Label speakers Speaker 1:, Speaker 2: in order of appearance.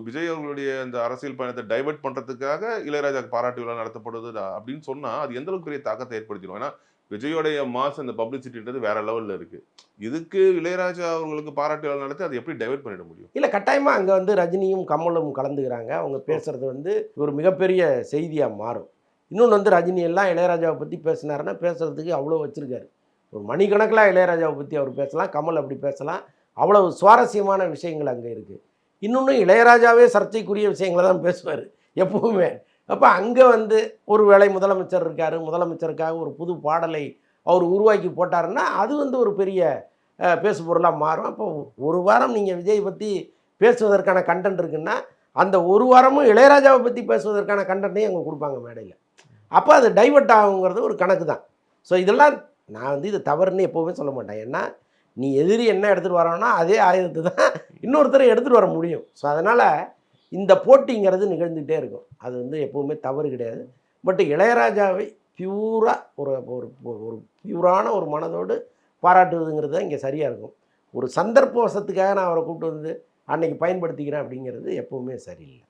Speaker 1: விஜய் அவர்களுடைய அந்த அரசியல் பயணத்தை டைவர்ட் பண்றதுக்காக இளையராஜாக்கு பாராட்டு விழா நடத்தப்படுது அப்படின்னு சொன்னா அது எந்த அளவுக்கு பெரிய தாக்கத்தை ஏற்படுத்திடும். ஏன்னா விஜயோடைய மாஸ் அந்த பப்ளிசிட்டின்றது வேற லெவல்ல இருக்கு. இதுக்கு இளையராஜா அவர்களுக்கு பாராட்டு விழா நடத்தி அதை எப்படி டைவர்ட் பண்ணிட முடியும்?
Speaker 2: இல்லை, கட்டாயமாக அங்கே வந்து ரஜினியும் கமலும் கலந்துக்கிறாங்க. அவங்க பேசுறது வந்து ஒரு மிகப்பெரிய செய்தியாக மாறும். இன்னொன்று வந்து ரஜினி எல்லாம் இளையராஜாவை பற்றி பேசினாருன்னா பேசுறதுக்கு அவ்வளோ வச்சுருக்காரு. ஒரு மணிக்கணக்கில் இளையராஜாவை பற்றி அவர் பேசலாம், கமல் அப்படி பேசலாம். அவ்வளவு சுவாரஸ்யமான விஷயங்கள் அங்கே இருக்குது. இன்னொன்று இளையராஜாவே சர்ச்சைக்குரிய விஷயங்களை தான் பேசுவார் எப்பவுமே. அப்போ அங்கே வந்து ஒரு வேளை முதலமைச்சர் இருக்கார், முதலமைச்சருக்காக ஒரு புது பாடலை அவர் உருவாக்கி போட்டாருன்னா அது வந்து ஒரு பெரிய பேசு பொருளாக மாறும். அப்போ ஒரு வாரம் நீங்கள் விஜய் பற்றி பேசுவதற்கான கண்டென்ட் இருக்குன்னா அந்த ஒரு வாரமும் இளையராஜாவை பற்றி பேசுவதற்கான கண்டென்ட்டையும் அங்கே கொடுப்பாங்க மேடையில். அப்போ அது டைவர்ட் ஆகுங்கிறது ஒரு கணக்கு தான். ஸோ இதெல்லாம் நான் வந்து இது தவறுன்னு எப்போவுமே சொல்ல மாட்டேன். ஏன்னா நீ எதிரி என்ன எடுத்துகிட்டு வரோன்னா அதே ஆயுதத்தை தான் இன்னொருத்தரை எடுத்துகிட்டு வர முடியும். ஸோ அதனால் இந்த போட்டிங்கிறது நிகழ்ந்துகிட்டே இருக்கும். அது வந்து எப்போவுமே தவறு கிடையாது. பட் இளையராஜாவை பியூராக ஒரு பியூரான ஒரு மனதோடு பாராட்டுவதுங்கிறது தான் இங்கே சரியாக இருக்கும். ஒரு சந்தர்ப்ப வசத்துக்காக நான் அவரை கூப்பிட்டு வந்து அன்னைக்கு பயன்படுத்திக்கிறேன் அப்படிங்கிறது எப்போவுமே சரியில்லை.